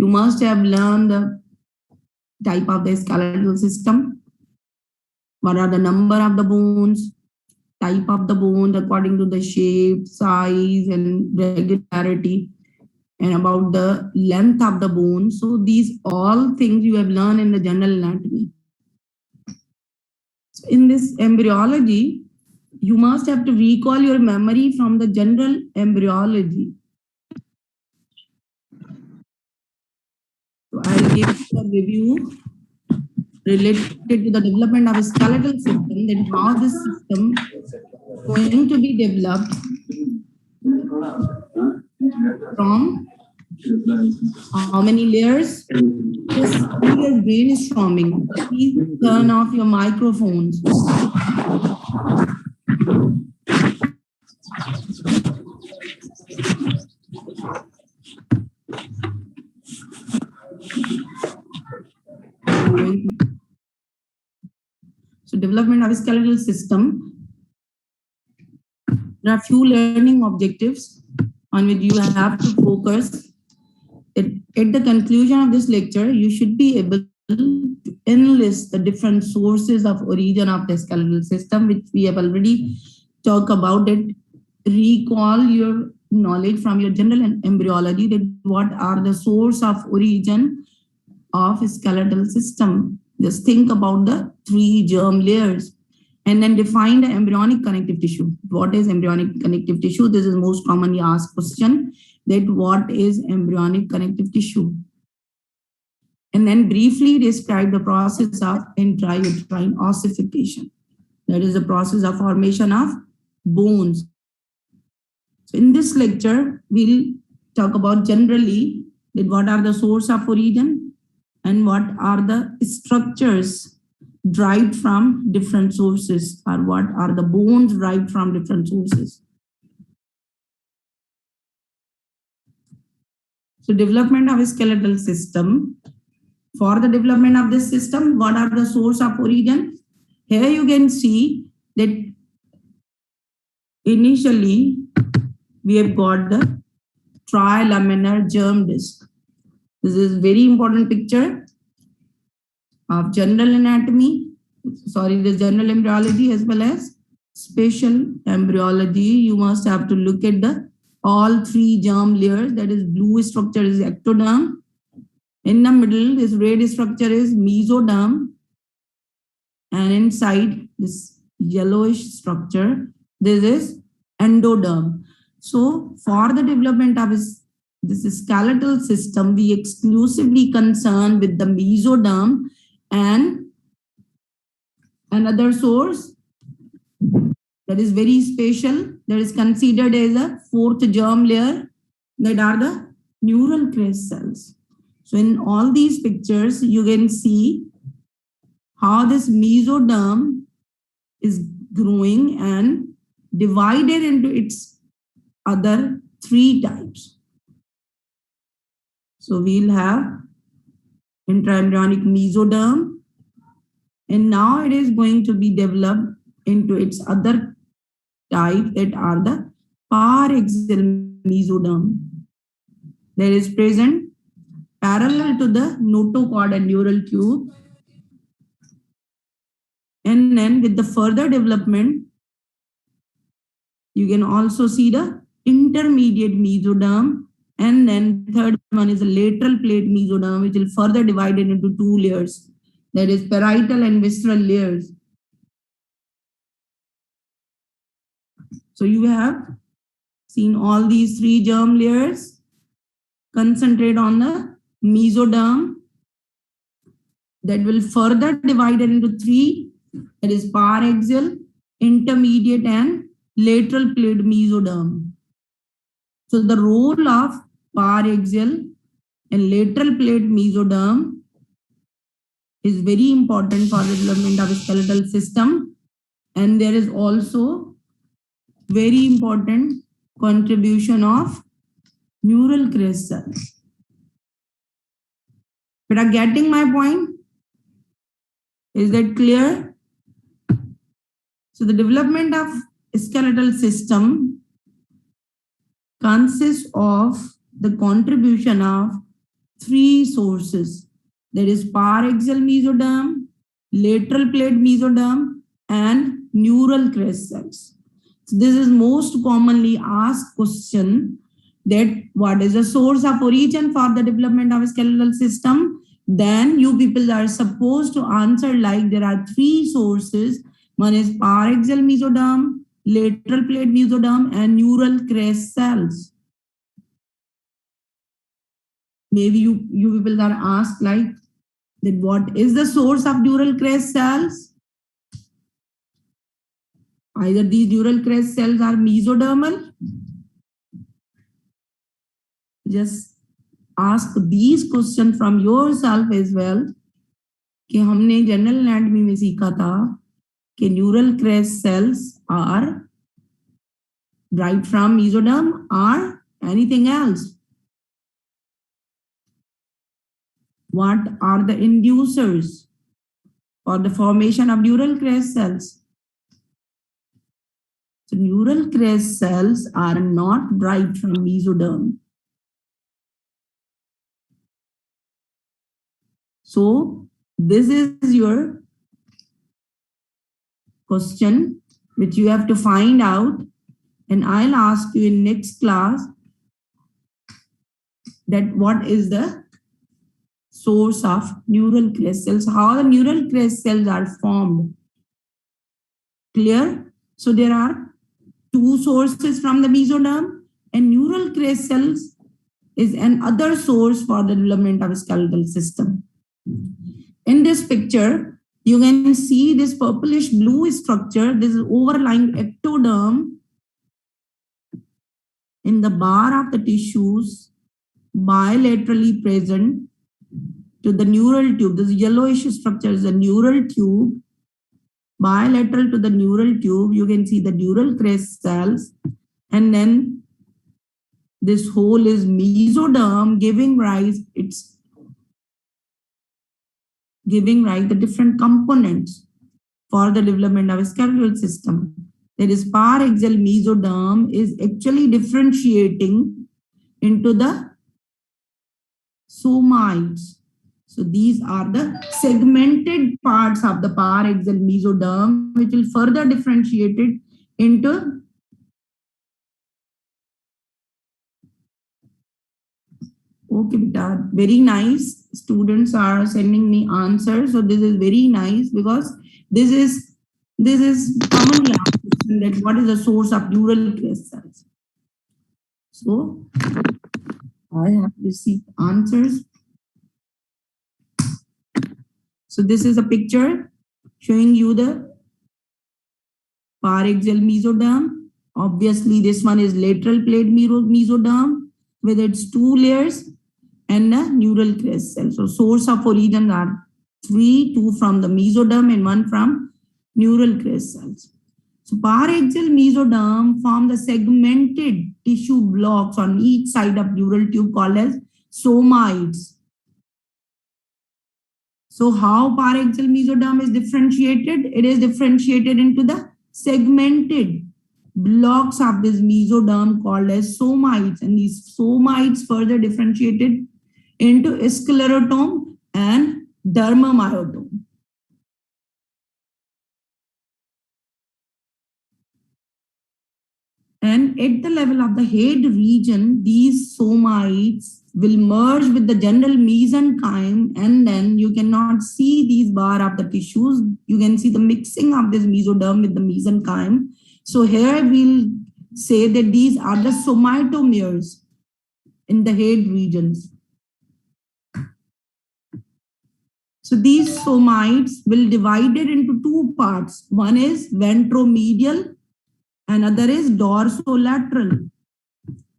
You must have learned the type of the skeletal system. What are the number of the bones, type of the bone according to the shape, size, and regularity, and about the length of the bone. So these all things you have learned in the general anatomy. So in this embryology, you must have to recall your memory from the general embryology. So I'll give you a review related to the development of a skeletal system, then how this system is going to be developed from how many layers. This your brain is forming. Please turn off your microphones. So development of a skeletal system. There are few learning objectives on which you have to focus. At the conclusion of this lecture, you should be able to enlist the different sources of origin of the skeletal system, which we have already talked about it. Recall your knowledge from your general embryology, that what are the source of origin of skeletal system. Just think about the 3 germ layers and then define the embryonic connective tissue. What is embryonic connective tissue? This is most commonly asked question, that what is embryonic connective tissue? And then briefly describe the process of intrauterine ossification. That is the process of formation of bones. So in this lecture, we'll talk about generally that what are the source of origin and what are the structures derived from different sources, or what are the bones derived from different sources. So development of a skeletal system. For the development of this system, what are the source of origin? Here you can see that initially we have got the trilaminar germ disc. This is very important picture of general anatomy, the general embryology as well as spatial embryology. You must have to look at the all 3 germ layers. That is, blue structure is ectoderm. In the middle, this red structure is mesoderm. And inside this yellowish structure, this is endoderm. So for the development of this skeletal system, we exclusively concerned with the mesoderm and another source that is very special, that is considered as a 4th germ layer, that are the neural crest cells. So in all these pictures, you can see how this mesoderm is growing and divided into its other 3 types. So we'll have intraembryonic mesoderm, and now it is going to be developed into its other type, that are the paraxial mesoderm, that is present parallel to the notochord and neural tube. And then with the further development, you can also see the intermediate mesoderm, and then third one is a lateral plate mesoderm, which will further divide it into 2 layers, that is parietal and visceral layers. So you have seen all these 3 germ layers. Concentrate on the mesoderm, that will further divide it into 3, that is paraxial, intermediate, and lateral plate mesoderm. So the role of paraxial and lateral plate mesoderm is very important for the development of a skeletal system, and there is also very important contribution of neural crest cells. But are getting my point? Is that clear? So the development of skeletal system consists of the contribution of three sources. There is paraxial mesoderm, lateral plate mesoderm, and neural crest cells. So this is most commonly asked question, that what is the source of origin for the development of a skeletal system. Then you people are supposed to answer like there are three sources. One is paraxial mesoderm, lateral plate mesoderm, and neural crest cells. Maybe you people are asked like that what is the source of neural crest cells? Either these neural crest cells are mesodermal. Just ask these questions from yourself as well. कि हमने general anatomy में सीखा था कि neural crest cells are derived from mesoderm or anything else. What are the inducers for the formation of neural crest cells? So neural crest cells are not derived from mesoderm. So this is your question which you have to find out, and I'll ask you in next class that what is the source of neural crest cells, how the neural crest cells are formed. Clear? So there are two sources from the mesoderm, and neural crest cells is another source for the development of a skeletal system. In this picture, you can see this purplish blue structure. This is overlying ectoderm in the bar of the tissues bilaterally present to the neural tube. This yellowish structure is a neural tube. Bilateral to the neural tube, you can see the neural crest cells, and then this whole is mesoderm giving rise the different components for the development of a skeletal system. There is paraxial mesoderm is actually differentiating into the somites. So these are the segmented parts of the paraxial mesoderm, which will further differentiate it into okay, beta, very nice. Students are sending me answers. So this is very nice because this is commonly asked question that what is the source of neural crest cells. So I have received answers. So this is a picture showing you the paraxial mesoderm. Obviously, this one is lateral plate mesoderm with its two layers and a neural crest cell. So source of origin are three, two from the mesoderm and one from neural crest cells. So paraxial mesoderm form the segmented tissue blocks on each side of neural tube called as somites. So how paraxial mesoderm is differentiated? It is differentiated into the segmented blocks of this mesoderm called as somites, and these somites further differentiated into sclerotome and dermamyotome. And at the level of the head region, these somites will merge with the general mesenchyme, and then you cannot see these bar of the tissues. You can see the mixing of this mesoderm with the mesenchyme. So here we'll say that these are the somatomeres in the head regions. So these somites will divide it into two parts. One is ventromedial, another is dorsolateral.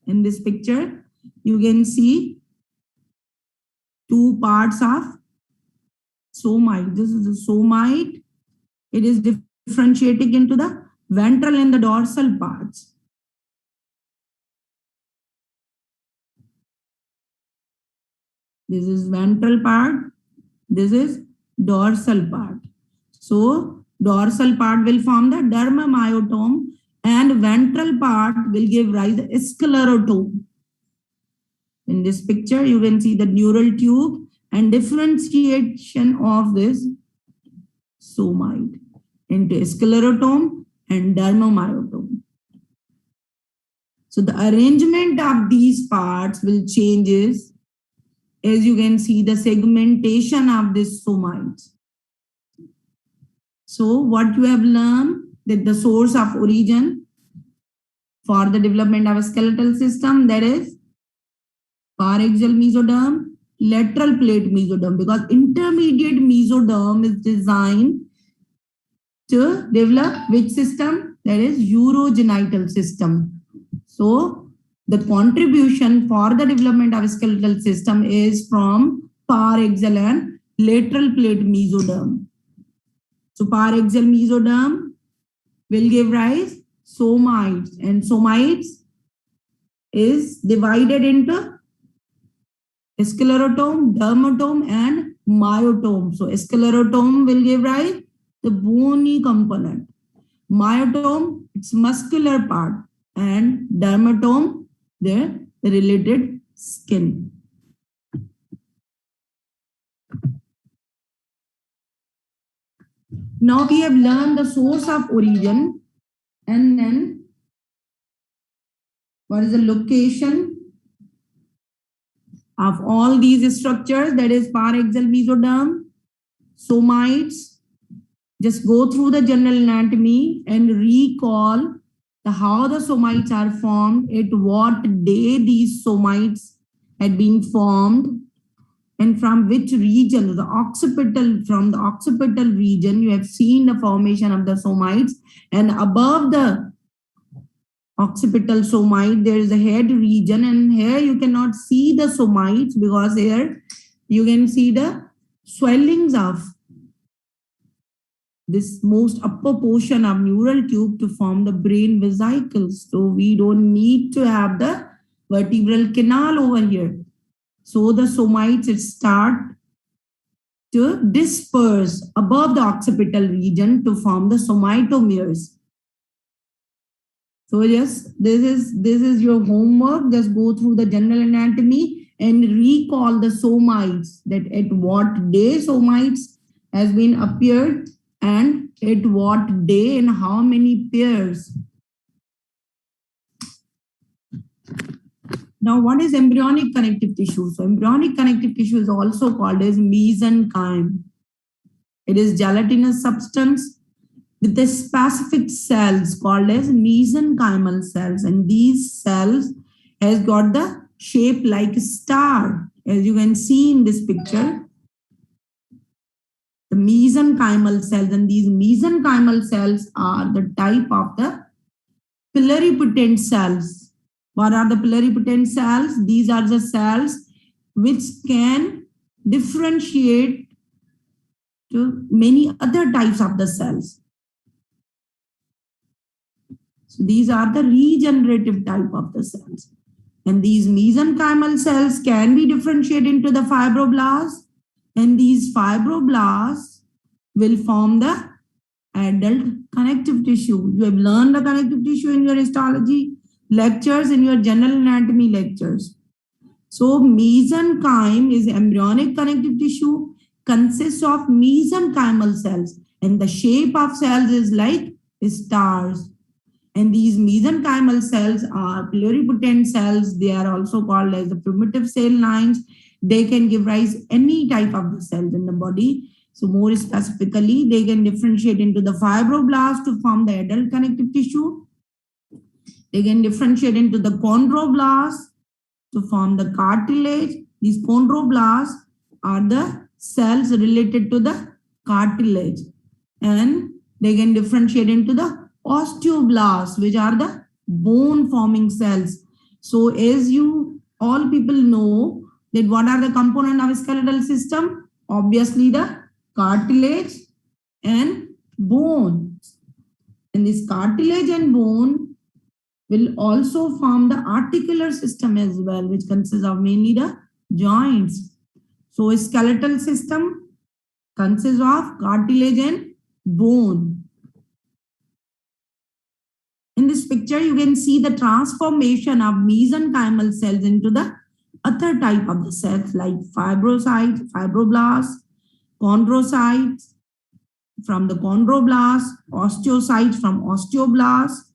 In this picture, you can see two parts of somite. This is the somite. It is differentiating into the ventral and the dorsal parts. This is ventral part. This is dorsal part. So dorsal part will form the dermamyotome and ventral part will give rise to sclerotome. In this picture, you can see the neural tube and differentiation of this somite into sclerotome and dermomyotome. So the arrangement of these parts will changes as you can see the segmentation of this somites. So what you have learned that the source of origin for the development of a skeletal system, that is paraxial mesoderm, lateral plate mesoderm, because intermediate mesoderm is designed to develop which system? That is urogenital system. So the contribution for the development of a skeletal system is from paraxial and lateral plate mesoderm. So paraxial mesoderm will give rise somites, and somites is divided into sclerotome, dermatome, and myotome. So sclerotome will give rise the bony component. Myotome, it's muscular part, and dermatome, the related skin. Now we have learned the source of origin, and then what is the location of all these structures, that is paraxial mesoderm, somites. Just go through the general anatomy and recall how the somites are formed, at what day these somites had been formed, and from which region, the occipital, from the occipital region, you have seen the formation of the somites, and above the occipital somite, there is a head region, and here you cannot see the somites because here you can see the swellings of this most upper portion of neural tube to form the brain vesicles. So we don't need to have the vertebral canal over here. So the somites start to disperse above the occipital region to form the somatomeres. So yes, this is your homework. Just go through the general anatomy and recall the somites, that at what day somites has been appeared, and at what day and how many pairs. Now, what is embryonic connective tissue? So embryonic connective tissue is also called as mesenchyme. It is gelatinous substance with the specific cells called as mesenchymal cells, and these cells has got the shape like a star, as you can see in this picture. The mesenchymal cells, and these mesenchymal cells are the type of the pluripotent cells. What are the pluripotent cells? These are the cells which can differentiate to many other types of the cells. So these are the regenerative type of the cells. And these mesenchymal cells can be differentiated into the fibroblasts, and these fibroblasts will form the adult connective tissue. You have learned the connective tissue in your histology lectures, in your general anatomy lectures. So mesenchyme is embryonic connective tissue, consists of mesenchymal cells, and the shape of cells is like stars. And these mesenchymal cells are pluripotent cells. They are also called as the primitive cell lines. They can give rise any type of the cells in the body. So more specifically, they can differentiate into the fibroblast to form the adult connective tissue. They can differentiate into the chondroblast to form the cartilage. These chondroblasts are the cells related to the cartilage. And they can differentiate into the osteoblasts, which are the bone forming cells. So as you all people know that what are the components of a skeletal system? Obviously the cartilage and bone. And this cartilage and bone will also form the articular system as well, which consists of mainly the joints. So a skeletal system consists of cartilage and bone. In this picture, you can see the transformation of mesenchymal cells into the other type of the cells like fibrocytes, fibroblasts, chondrocytes, from the chondroblast, osteocytes from osteoblasts,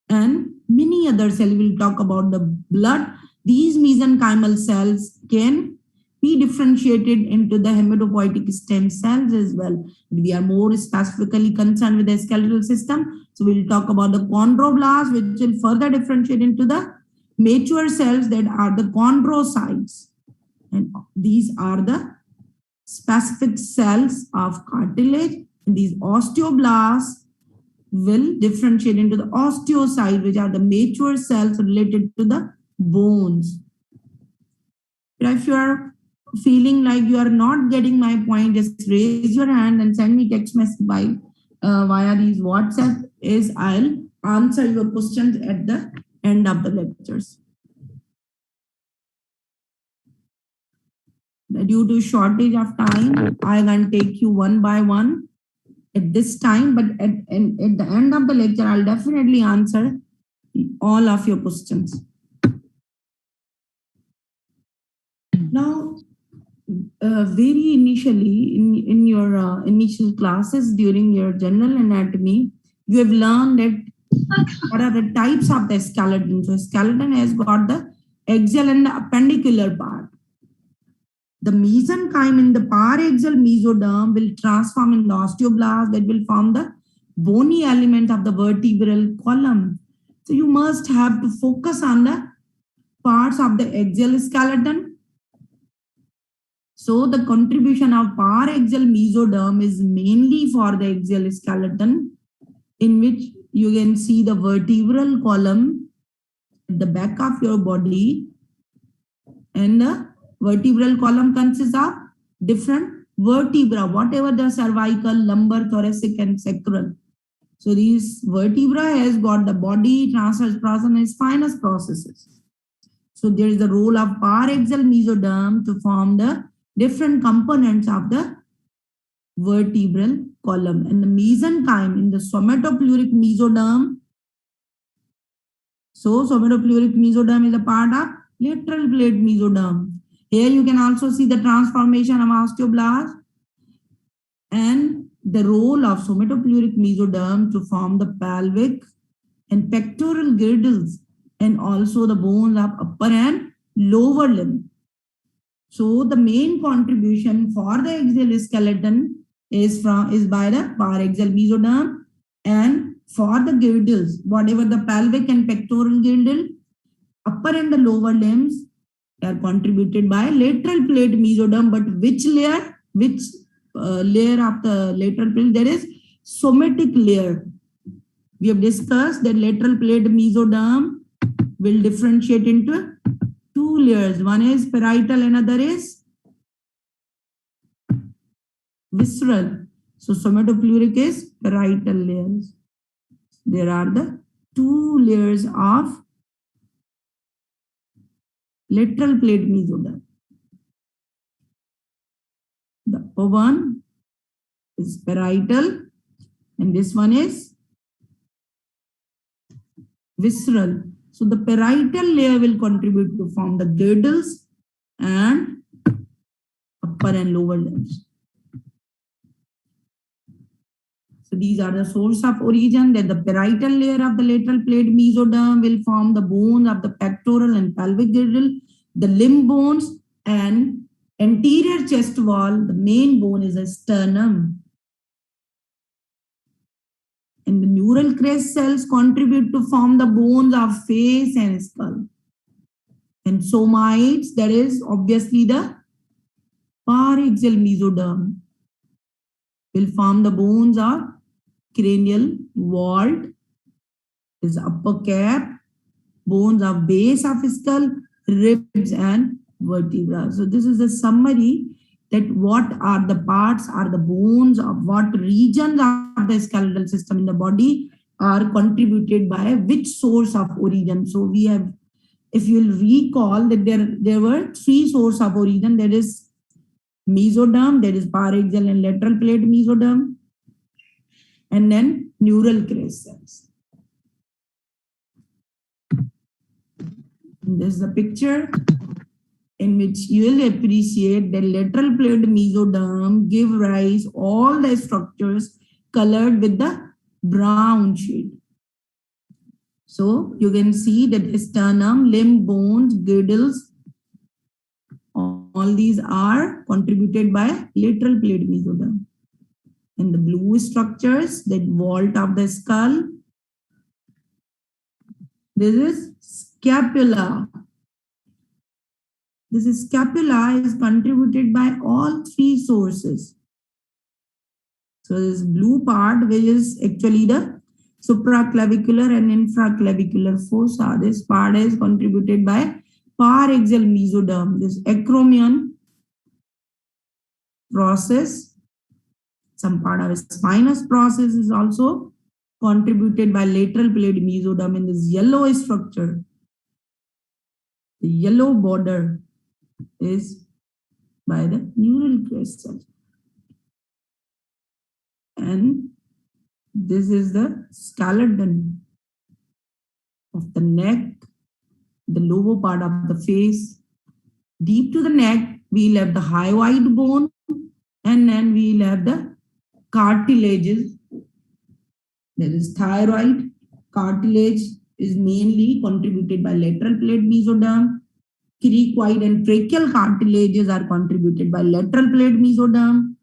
and many other cells. We'll talk about the blood. These mesenchymal cells can be differentiated into the hematopoietic stem cells as well. We are more specifically concerned with the skeletal system. So we'll talk about the chondroblast, which will further differentiate into the mature cells that are the chondrocytes. And these are the specific cells of cartilage. And these osteoblasts will differentiate into the osteocytes, which are the mature cells related to the bones. If you are feeling like you are not getting my point, just raise your hand and send me text message by via these WhatsApp. I'll answer your questions at the end of the lectures. Due to shortage of time, I will take you one by one at this time, but at the end of the lecture, I'll definitely answer all of your questions. Now, very initially in your initial classes during your general anatomy, you have learned that what are the types of the skeleton. So skeleton has got the axial and the appendicular part. The mesenchyme in the paraxial mesoderm will transform in the osteoblast that will form the bony element of the vertebral column. So you must have to focus on the parts of the axial skeleton. So the contribution of paraxial mesoderm is mainly for the axial skeleton, in which you can see the vertebral column at the back of your body, and the vertebral column consists of different vertebra, whatever the cervical, lumbar, thoracic, and sacral. So these vertebra has got the body, transverse process, and spinous processes. So there is the role of paraxial mesoderm to form the different components of the vertebral column. And the mesenchyme in the somatopleuric mesoderm. So somatopleuric mesoderm is a part of lateral plate mesoderm. Here you can also see the transformation of osteoblast and the role of somatopleuric mesoderm to form the pelvic and pectoral girdles, and also the bones of upper and lower limb. So the main contribution for the axial skeleton is by the paraxial mesoderm, and for the girdles, whatever the pelvic and pectoral girdle, upper and the lower limbs are contributed by lateral plate mesoderm. But which layer? Layer of the lateral plate? There is somatic layer. We have discussed that lateral plate mesoderm will differentiate into two layers. One is parietal, another is visceral. So somatopleuric is parietal layers. There are the two layers of lateral plate mesoderm. The upper one is parietal, and this one is visceral. So the parietal layer will contribute to form the girdles and upper and lower limbs. So these are the source of origin. That the parietal layer of the lateral plate mesoderm will form the bones of the pectoral and pelvic girdle, the limb bones, and anterior chest wall. The main bone is a sternum. And the neural crest cells contribute to form the bones of face and skull. And somites, that is obviously the paraxial mesoderm, will form the bones of cranial vault, is upper cap, bones of base of skull, ribs, and vertebra. So this is a summary that what are the parts, are the bones of what regions of the skeletal system in the body are contributed by which source of origin. So we have, if you'll recall that there were three sources of origin. There is mesoderm, there is paraxial and lateral plate mesoderm, and then neural crest cells. And this is the picture. in which you will appreciate the lateral plate mesoderm give rise all the structures colored with the brown shade. So you can see that sternum, limb bones, girdles, all these are contributed by lateral plate mesoderm. And the blue structures that vault of the skull, this is scapula. This scapula is contributed by all three sources. So this blue part, which is actually the supraclavicular and infraclavicular fossa, this part is contributed by paraxial mesoderm. This acromion process, some part of spinous process is also contributed by lateral plate mesoderm in this yellow structure. The yellow border is by the neural crest cells. And this is the skeleton of the neck, the lower part of the face. Deep to the neck, we'll have the hyoid bone, and then we'll have the cartilages. There is thyroid. Cartilage is mainly contributed by lateral plate mesoderm. Cricoid and tracheal cartilages are contributed by lateral plate mesoderm.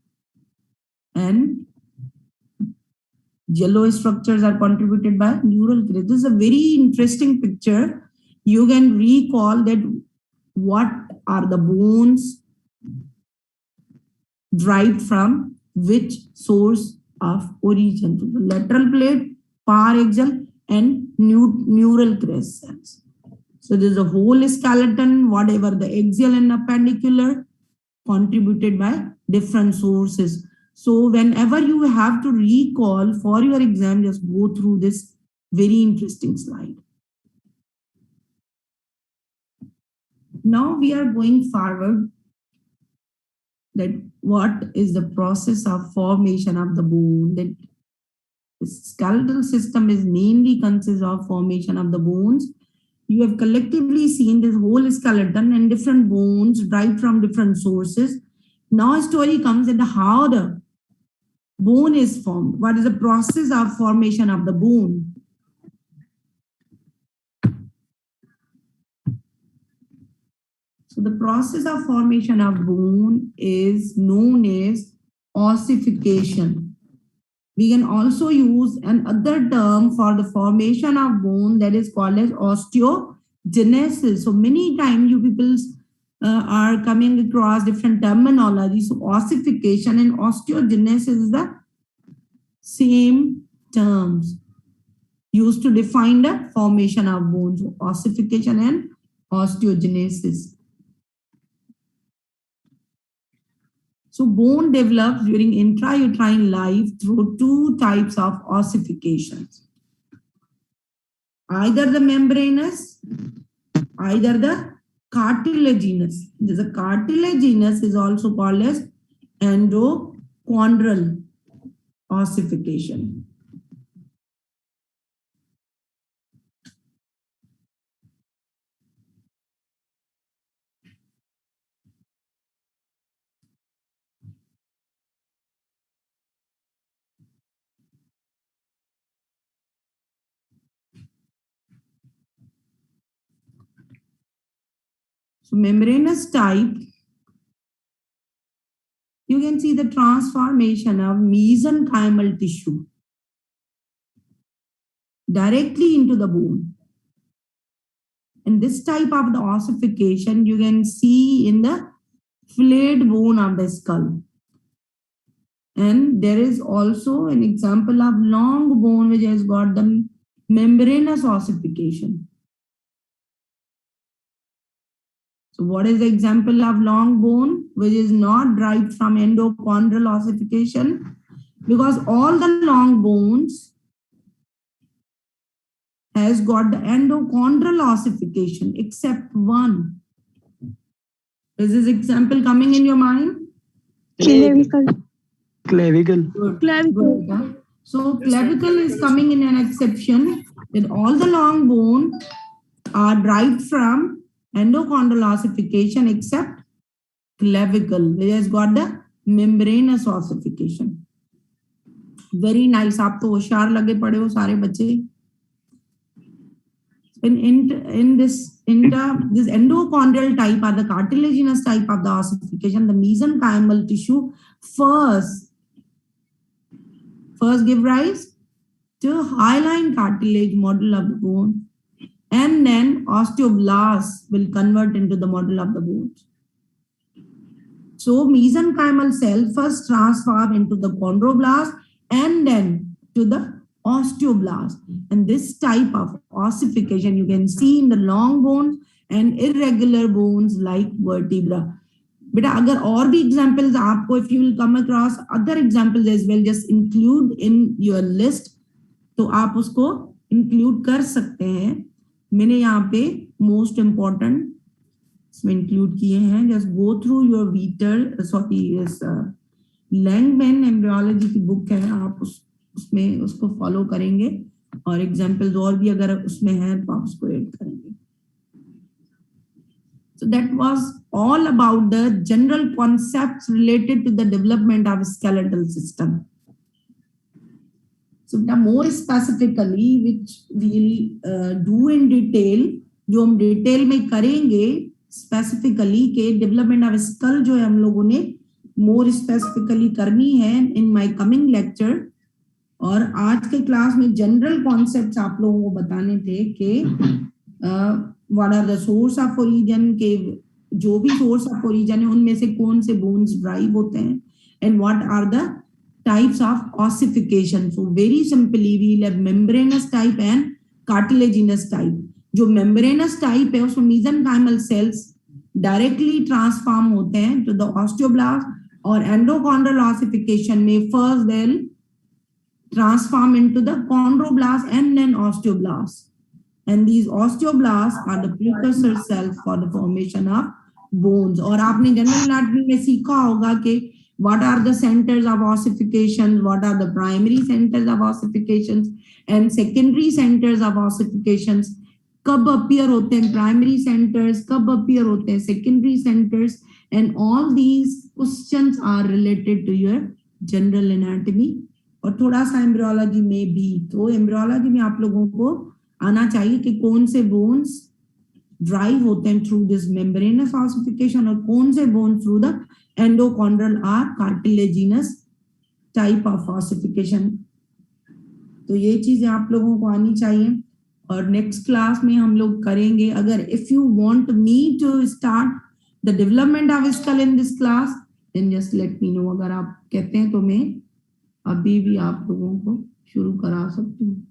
And yellow structures are contributed by neural crest. This is a very interesting picture. You can recall that what are the bones derived from which source of origin. So the lateral plate, paraxial, and neural crest cells. So there is a whole skeleton, whatever the axial and appendicular, contributed by different sources. So whenever you have to recall for your exam, just go through this very interesting slide. Now we are going forward that what is the process of formation of the bone. That the skeletal system is mainly consists of formation of the bones. You have collectively seen this whole skeleton and different bones derived from different sources. Now a story comes at how the bone is formed. What is the process of formation of the bone? So the process of formation of bone is known as ossification. We can also use another term for the formation of bone that is called as osteogenesis. So many times you people are coming across different terminology. So ossification and osteogenesis is the same terms used to define the formation of bones. So ossification and osteogenesis. So bone develops during intrauterine life through two types of ossifications. Either the membranous, either the cartilaginous. The cartilaginous is also called as endochondral ossification. So membranous type, you can see the transformation of mesenchymal tissue directly into the bone. And this type of the ossification you can see in the flayed bone of the skull. And there is also an example of long bone which has got the membranous ossification. So what is the example of long bone which is not derived from endochondral ossification? Because all the long bones has got the endochondral ossification except one. Is this example coming in your mind? Clavicle. Good. Good, huh? So clavicle is coming in an exception that all the long bone are derived from endochondral ossification except clavicle, which has got the membranous ossification. Very nice. आप तो होशियार लगे पड़े हो सारे बच्चे. In this endochondral type or the cartilaginous type of the ossification, the mesenchymal tissue first give rise to hyaline cartilage model of the bone, and then osteoblasts will convert into the model of the bones. So mesenchymal cell first transform into the chondroblast and then to the osteoblast. And this type of ossification you can see in the long bones and irregular bones like vertebra. बेटा अगर और भी examples आपको, if you will come across other examples as well, just include in your list. तो आप उसको include कर सकते हैं. मैंने यहाँ पे most important इसमें include किए हैं. Just go through your Langman embryology की book है, आप उसमें उसको follow करेंगे और examples और भी अगर उसमें हैं तो आप उसको add करेंगे. So that was all about the general concepts related to the development of skeletal system. So now more specifically, which we'll do in detail, जो हम detail में करेंगे specifically के development of skull जो है हम लोगों ने more specifically करनी है in my coming lecture. और आज के क्लास में general concepts आप लोगों को बताने थे कि what are the source of origin, के जो भी source of origin है उनमें से कौन से bones drive होते हैं, and what are the types of ossification. So very simply we will have membranous type and cartilaginous type. जो membranous type है उसमें mesenchymal cells directly transform होते हैं to the osteoblast, और endochondral ossification में first they'll transform into the chondroblast and then osteoblast. And these osteoblasts are the precursor cells for the formation of bones. और आपने general anatomy में सीखा होगा कि what are the centers of ossification, what are the primary centers of ossifications and secondary centers of ossifications, कब appear होते हैं primary centers, कब appear होते हैं secondary centers, and all these questions are related to your general anatomy और थोड़ा सा embryology में भी. तो embryology में आप लोगों को आना चाहिए कि कौन से bones drive होते हैं through this membranous ossification और कौन से bones through the endochondral or cartilaginous type of ossification. तो ये चीजें आप लोगों को आनी चाहिए. और नेक्स्ट क्लास में हम लोग करेंगे, अगर if you want me to start the development of skull in this class then just let me know. अगर आप कहते हैं तो मैं अभी भी आप लोगों को शुरू करा सकती हूँ.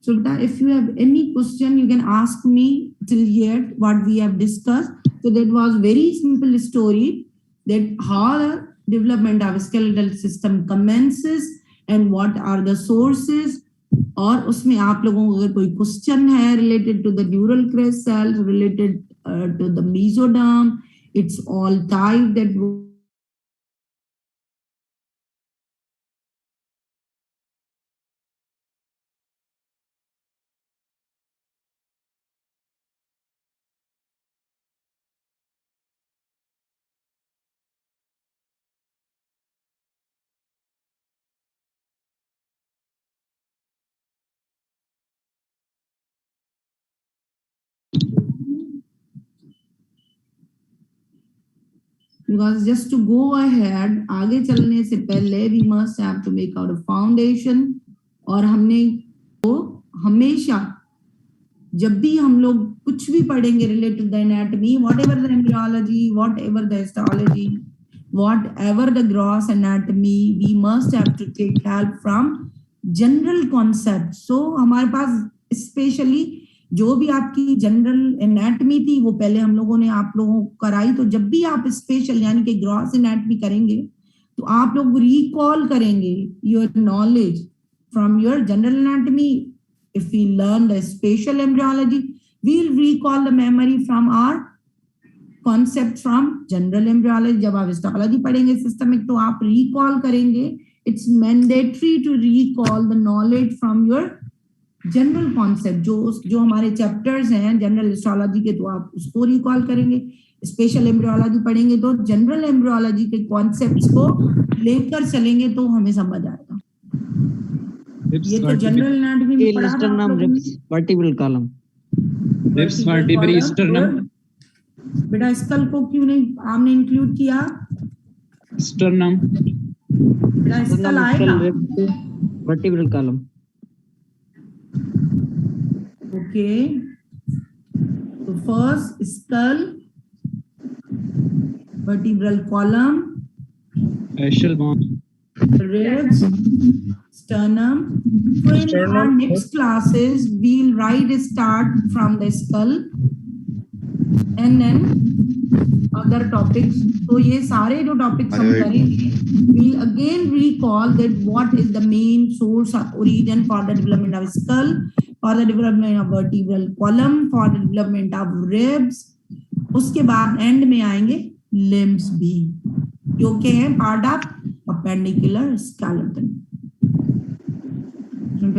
So if you have any question, you can ask me till yet what we have discussed. So that was very simple story that how the development of skeletal system commences and what are the sources. और उसमें आप लोगों को अगर कोई question है related to the neural crest cells, related to the mesoderm, it's all type that because just to go ahead, आगे चलने से पहले we must have to make out a foundation. और हमने तो हमेशा जब भी हम लोग कुछ भी पढ़ेंगे related to the anatomy, whatever the embryology, whatever the histology, whatever the gross anatomy, we must have to take help from general concepts. So हमारे पास especially जो भी आपकी जनरल एनाटमी थी वो पहले हम लोगों ने आप लोगों को कराई. तो जब भी आप स्पेशल यानी कि ग्रॉस एनाटमी करेंगे तो आप लोग रिकॉल करेंगे your knowledge from your general anatomy. If we learn the special embryology we will recall the memory from our concept from general embryology. जब आप हिस्टोलॉजी पढ़ेंगे सिस्टमिक तो आप रिकॉल करेंगे. It's mandatory to recall the knowledge from your general concept जो हमारे chapters हैं general astrology के, तो आप उसको रिकॉल करेंगे। स्पेशल एम्ब्रियोलॉजी पढ़ेंगे तो जनरल एम्ब्रियोलॉजी के कॉन्सेप्ट्स को लेकर चलेंगे तो हमें समझ आएगा। ये तो जनरल एनाटॉमी में पढ़ा था आप लोगों ने। Vertebral column, ribs vertebral sternum. बेटा स्कल को क्यों नहीं आपने इंक्लूड किया? स्टर्नम बेटा स्कल आएगा। Vertebral column. ओके, तो first skull, vertebral column, facial bone, ribs, sternum. So in our next classes, we'll start from the skull and then other topics. So ये सारे जो topics हम करेंगे, we'll again recall that what is the main source of origin for the development of skull, for the development of vertebral column, for the development of ribs. उसके बाद end में आएंगे limbs भी, जो कि है part of appendicular skeleton.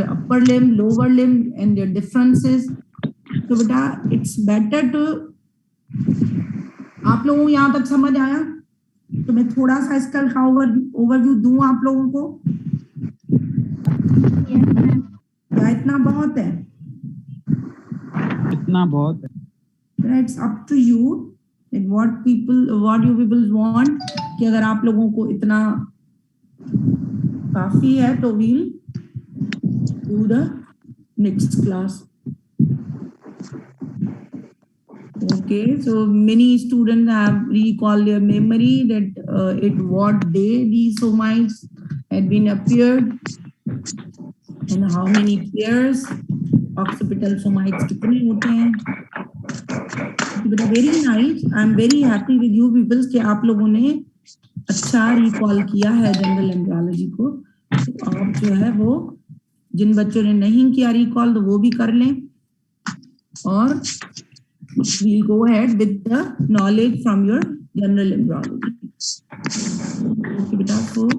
Upper limb, lower limb and their differences. तो बेटा it's better to, आप लोगों को यहाँ तक समझ आया? तो मैं थोड़ा सा इसका ओवरव्यू दूं आप लोगों को, या इतना बहुत है? इतना बहुत है। It's up to you that what you people want, कि अगर आप लोगों को इतना काफी है तो we'll do the next class. Okay, so many students have recalled their memory that at what day these somites had been appeared and how many pairs occipital somites कितने होते हैं. Very nice. I am very happy with you people कि आप लोगों ने अच्छा recall किया है जनरल एम्ब्रियोलॉजी को. तो आप जो है वो, जिन बच्चों ने नहीं किया रिकॉल तो वो भी कर लें, और we'll go ahead with the knowledge from your general embryology. Okay, beta, so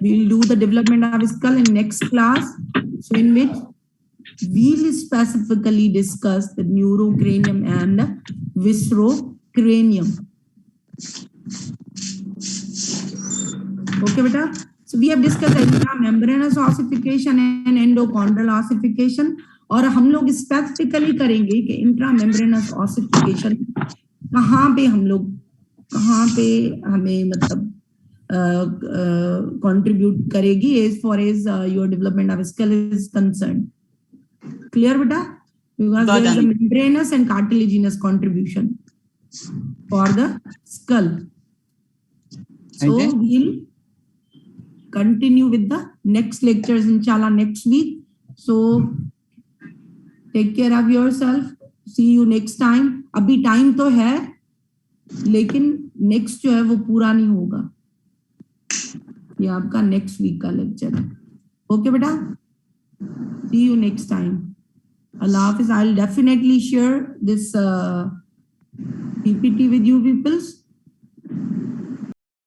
we'll do the development of skull in next class, so in which we'll specifically discuss the neurocranium and the viscerocranium. Okay, beta. So we have discussed intramembranous ossification and endochondral ossification, और हम लोग specifically करेंगे कि इंट्रामेम्ब्रेनस ossification कहाँ पे हमें मतलब contribute करेगी as far as your development of skull is concerned. Clear beta? Because there is a membranous and cartilaginous contribution for the skull. So we'll continue with the next lectures inshallah next week. So take care of yourself. See you next time. अभी time तो है लेकिन next जो है वो पूरा नहीं होगा. ये आपका नेक्स्ट वीक का लेक्चर है. ओके बेटा, सी यू नेक्स्ट टाइम. अल्लाह हाफिज. I will definitely share this PPT with you peoples.